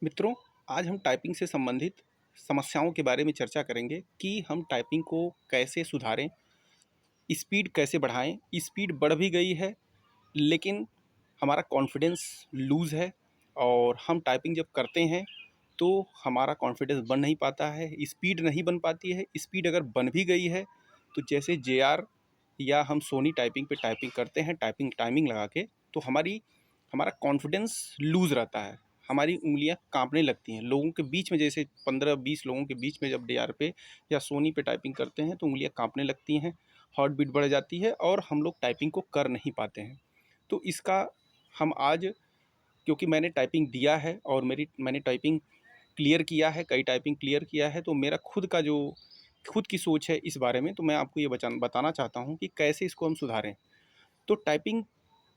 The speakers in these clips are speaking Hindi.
मित्रों, आज हम टाइपिंग से संबंधित समस्याओं के बारे में चर्चा करेंगे कि हम टाइपिंग को कैसे सुधारें, स्पीड कैसे बढ़ाएं। स्पीड बढ़ भी गई है, लेकिन हमारा कॉन्फिडेंस लूज़ है और हम टाइपिंग जब करते हैं तो हमारा कॉन्फिडेंस बन नहीं पाता है, स्पीड नहीं बन पाती है। स्पीड अगर बन भी गई है तो जैसे जेआर या हम सोनी टाइपिंग पे टाइपिंग करते हैं टाइमिंग लगा के, तो हमारा कॉन्फिडेंस लूज़ रहता है। हमारी उँगलियां कांपने लगती हैं। लोगों के बीच में जैसे 15-20 लोगों के बीच में जब जेआर पे या सोनी पे टाइपिंग करते हैं तो उँगलियां कांपने लगती हैं, हार्ट बीट बढ़ जाती है और हम लोग टाइपिंग को कर नहीं पाते हैं। तो इसका हम आज, क्योंकि मैंने टाइपिंग दिया है और मैंने टाइपिंग क्लियर किया है, कई टाइपिंग क्लियर किया है, तो मेरा खुद की सोच है इस बारे में। तो मैं आपको ये बताना चाहता हूँ कि कैसे इसको हम सुधारें। तो टाइपिंग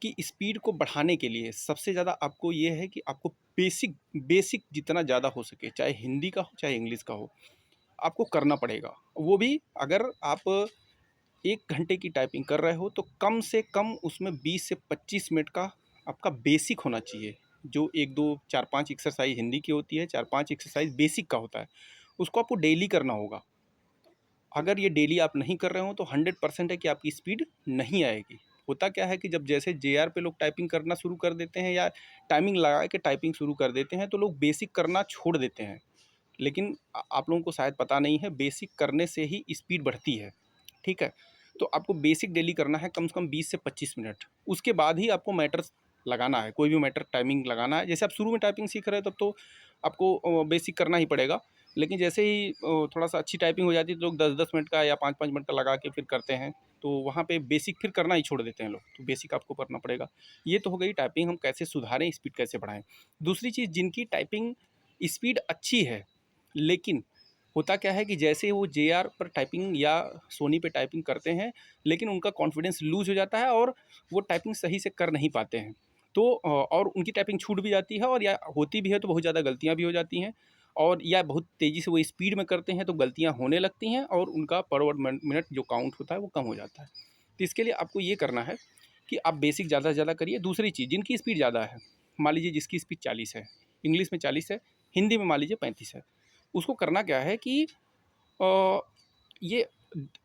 की स्पीड को बढ़ाने के लिए सबसे ज़्यादा आपको ये है कि आपको बेसिक बेसिक जितना ज़्यादा हो सके, चाहे हिंदी का हो चाहे इंग्लिश का हो, आपको करना पड़ेगा। वो भी अगर आप 1 घंटे की टाइपिंग कर रहे हो तो कम से कम उसमें 20 से 25 मिनट का आपका बेसिक होना चाहिए। जो 1, 2, 4, 5 एक्सरसाइज हिंदी की होती है, 4-5 एक्सरसाइज बेसिक का होता है, उसको आपको डेली करना होगा। अगर ये डेली आप नहीं कर रहे हो तो 100% है कि आपकी स्पीड नहीं आएगी। होता क्या है कि जब जैसे जेआर पे लोग टाइपिंग करना शुरू कर देते हैं या टाइमिंग लगा के टाइपिंग शुरू कर देते हैं तो लोग बेसिक करना छोड़ देते हैं। लेकिन आप लोगों को शायद पता नहीं है, बेसिक करने से ही स्पीड बढ़ती है। ठीक है? तो आपको बेसिक डेली करना है कम से कम 20 से 25 मिनट। उसके बाद ही आपको मैटर्स लगाना है, कोई भी मैटर टाइमिंग लगाना है। जैसे आप शुरू में टाइपिंग सीख रहे हैं तब तो आपको बेसिक करना ही पड़ेगा। लेकिन जैसे ही थोड़ा-सा अच्छी टाइपिंग हो जाती है तो लोग 10-10 मिनट का या 5-5 मिनट का लगा के फिर करते हैं। तो वहाँ पे बेसिक फिर करना ही छोड़ देते हैं लोग, तो बेसिक आपको करना पड़ेगा। ये तो हो गई टाइपिंग हम कैसे सुधारें, स्पीड कैसे बढ़ाएँ। दूसरी चीज़, जिनकी टाइपिंग स्पीड अच्छी है, लेकिन होता क्या है कि जैसे वो जेआर पर टाइपिंग या सोनी पे टाइपिंग करते हैं, लेकिन उनका कॉन्फिडेंस लूज़ हो जाता है और वो टाइपिंग सही से कर नहीं पाते हैं। तो और उनकी टाइपिंग छूट भी जाती है और या होती भी है तो बहुत ज़्यादा गलतियाँ भी हो जाती हैं, और या बहुत तेज़ी से वो स्पीड में करते हैं तो गलतियाँ होने लगती हैं और उनका पर वर्ड मिनट जो काउंट होता है वो कम हो जाता है। तो इसके लिए आपको ये करना है कि आप बेसिक ज़्यादा से ज़्यादा करिए। दूसरी चीज़, जिनकी स्पीड ज़्यादा है, मान लीजिए जिसकी स्पीड 40 है, इंग्लिश में 40 है, हिंदी में मान लीजिए 35 है, उसको करना क्या है कि अ, ये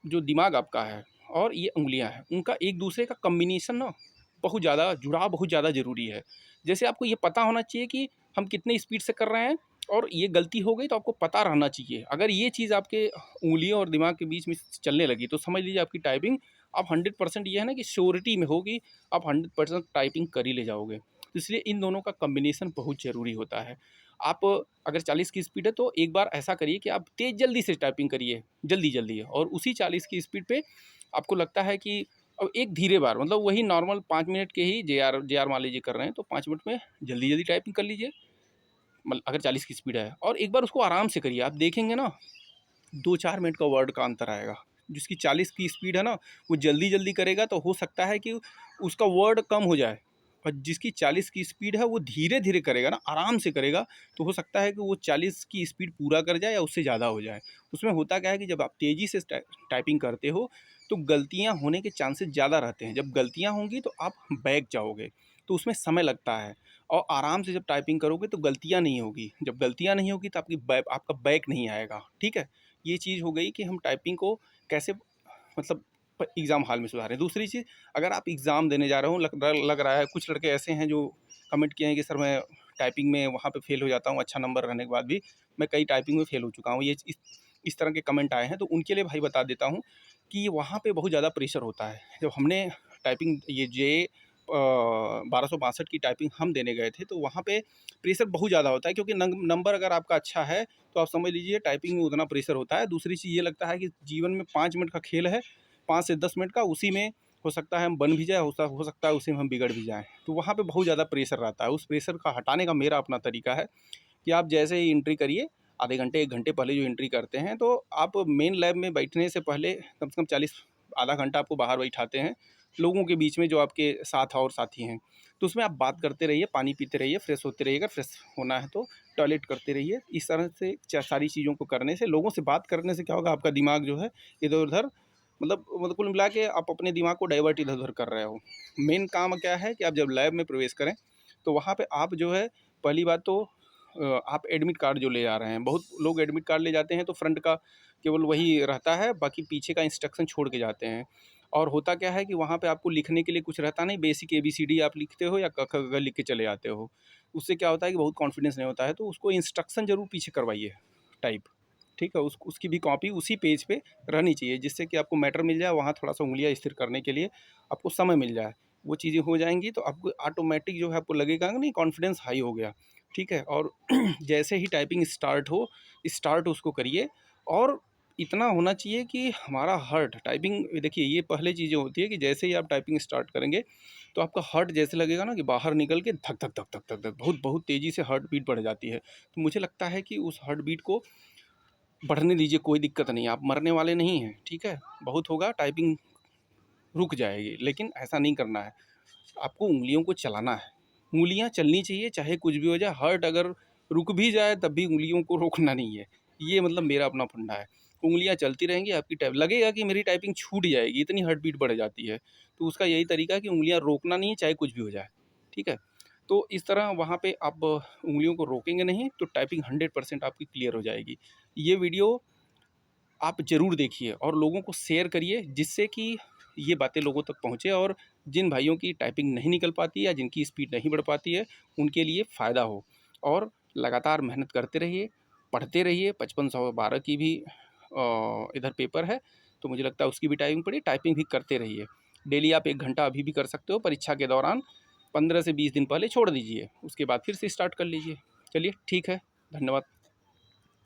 जो दिमाग आपका है और ये उँगलियाँ हैं, उनका एक दूसरे का कॉम्बिनेशन ना बहुत ज़्यादा जुड़ाव बहुत ज़्यादा ज़रूरी है। जैसे आपको ये पता होना चाहिए कि हम कितने स्पीड से कर रहे हैं, और ये गलती हो गई तो आपको पता रहना चाहिए। अगर ये चीज़ आपके उँगलियों और दिमाग के बीच में चलने लगी तो समझ लीजिए आपकी टाइपिंग आप 100% ये है ना कि श्योरिटी में होगी, आप 100% टाइपिंग कर ही ले जाओगे। तो इसलिए इन दोनों का कॉम्बिनेशन बहुत ज़रूरी होता है। आप अगर 40 की स्पीड है तो एक बार ऐसा करिए कि आप तेज़ जल्दी से टाइपिंग करिए, जल्दी-जल्दी, और उसी 40 की स्पीड पे आपको लगता है कि अब एक धीरे बार, मतलब वही नॉर्मल 5 मिनट के ही जेआर मान लीजिए कर रहे हैं तो 5 मिनट में जल्दी-जल्दी टाइपिंग कर लीजिए। मतलब अगर 40 की स्पीड है, और एक बार उसको आराम से करिए, आप देखेंगे ना 2-4 मिनट का वर्ड का अंतर आएगा। जिसकी 40 की स्पीड है ना, वो जल्दी-जल्दी करेगा तो हो सकता है कि उसका वर्ड कम हो जाए, और जिसकी 40 की स्पीड है वो धीरे-धीरे करेगा ना, आराम से करेगा, तो हो सकता है कि वो 40 की स्पीड पूरा कर जाए या उससे ज़्यादा हो जाए। उसमें होता क्या है कि जब आप तेज़ी से टाइपिंग करते हो तो गलतियाँ होने के चांसेस ज़्यादा रहते हैं। जब गलतियाँ होंगी तो आप बैक जाओगे, तो उसमें समय लगता है, और आराम से जब टाइपिंग करोगे तो गलतियाँ नहीं होगी। जब गलतियाँ नहीं होगी तो आपका बैक नहीं आएगा। ठीक है? ये चीज़ हो गई कि हम टाइपिंग को कैसे, मतलब एग्ज़ाम हॉल में सुधारें। दूसरी चीज़, अगर आप एग्ज़ाम देने जा रहे हो, लग रहा है, कुछ लड़के ऐसे हैं जो कमेंट किए हैं कि सर मैं टाइपिंग में वहाँ पे फ़ेल हो जाता हूँ, अच्छा नंबर रहने के बाद भी मैं कई टाइपिंग में फ़ेल हो चुका हूँ। ये इस तरह के कमेंट आए हैं, तो उनके लिए भाई बता देता हूँ कि वहाँ पे बहुत ज़्यादा प्रेशर होता है। जब हमने टाइपिंग ये जे 1262 की टाइपिंग हम देने गए थे तो वहाँ पे प्रेशर बहुत ज़्यादा होता है, क्योंकि नंबर अगर आपका अच्छा है तो आप समझ लीजिए टाइपिंग में उतना प्रेशर होता है। दूसरी चीज़ ये लगता है कि जीवन में 5 मिनट का खेल है, 5 से 10 मिनट का, उसी में हो सकता है हम बन भी जाए, हो सकता है उसी में हम बिगड़ भी जाएँ। तो वहाँ पे बहुत ज़्यादा प्रेशर रहता है। उस प्रेशर का हटाने का मेरा अपना तरीका है कि आप जैसे ही एंट्री करिए, आधे घंटे 1 घंटे पहले जो एंट्री करते हैं, तो आप मेन लैब में बैठने से पहले कम से कम 40 आधा घंटा आपको बाहर बैठाते हैं, लोगों के बीच में जो आपके साथ और साथी हैं। तो उसमें आप बात करते रहिए, पानी पीते रहिए, फ्रेश होते रहिए, अगर फ्रेश होना है तो टॉयलेट करते रहिए। इस तरह से सारी चीज़ों को करने से, लोगों से बात करने से क्या होगा, आपका दिमाग जो है इधर-उधर, मतलब कुल मिला के आप अपने दिमाग को डाइवर्ट इधर-उधर कर रहे हो। मेन काम क्या है कि आप जब लैब में प्रवेश करें, तो वहाँ पे आप जो है, पहली बात तो आप एडमिट कार्ड जो ले जा रहे हैं, बहुत लोग एडमिट कार्ड ले जाते हैं तो फ्रंट का केवल वही रहता है, बाकी पीछे का इंस्ट्रक्शन छोड़ के जाते हैं। और होता क्या है कि वहाँ पे आपको लिखने के लिए कुछ रहता नहीं, बेसिक ABCD आप लिखते हो या क ख ग लिख के चले आते हो। उससे क्या होता है कि बहुत कॉन्फिडेंस नहीं होता है, तो उसको इंस्ट्रक्शन ज़रूर पीछे करवाइए टाइप, ठीक है? उसकी भी कॉपी उसी पेज पे रहनी चाहिए, जिससे कि आपको मैटर मिल जाए, वहाँ थोड़ा-सा उँगलियाँ स्थिर करने के लिए आपको समय मिल जाए। वो चीज़ें हो जाएँगी तो आपको ऑटोमैटिक जो है आपको लगेगा कि नहीं, कॉन्फिडेंस हाई हो गया, ठीक है? और जैसे ही टाइपिंग स्टार्ट हो, स्टार्ट उसको करिए। और इतना होना चाहिए कि हमारा हार्ट टाइपिंग, देखिए ये पहले चीज़ें होती है कि जैसे ही आप टाइपिंग स्टार्ट करेंगे तो आपका हार्ट जैसे लगेगा ना कि बाहर निकल के धक धक धक धक धक धक बहुत बहुत तेज़ी से हार्ट बीट बढ़ जाती है। तो मुझे लगता है कि उस हार्ट बीट को बढ़ने दीजिए, कोई दिक्कत नहीं है, आप मरने वाले नहीं हैं, ठीक है? बहुत होगा, टाइपिंग रुक जाएगी, लेकिन ऐसा नहीं करना है। आपको उँगलियों को चलाना है, उँगलियाँ चलनी चाहिए चाहे कुछ भी हो जाए। हार्ट अगर रुक भी जाए तब भी उँगलियों को रोकना नहीं है। ये मतलब मेरा अपना फंडा है। उँगलियाँ चलती रहेंगी, आपकी टाइप लगेगा कि मेरी टाइपिंग छूट जाएगी, इतनी हार्ट बीट बढ़ जाती है। तो उसका यही तरीका है कि उँगलियाँ रोकना नहीं है, चाहे कुछ भी हो जाए, ठीक है? तो इस तरह वहाँ पे आप उँगलियों को रोकेंगे नहीं तो टाइपिंग 100% आपकी क्लियर हो जाएगी। ये वीडियो आप ज़रूर देखिए और लोगों को शेयर करिए, जिससे कि ये बातें लोगों तक पहुँचे, और जिन भाइयों की टाइपिंग नहीं निकल पाती या जिनकी स्पीड नहीं बढ़ पाती है, उनके लिए फ़ायदा हो। और लगातार मेहनत करते रहिए, पढ़ते रहिए। 5512 की भी इधर पेपर है, तो मुझे लगता है उसकी भी टाइपिंग पढ़िए, टाइपिंग भी करते रहिए। डेली आप 1 घंटा अभी भी कर सकते हो, परीक्षा के दौरान 15 से 20 दिन पहले छोड़ दीजिए, उसके बाद फिर से स्टार्ट कर लीजिए। चलिए ठीक है, धन्यवाद।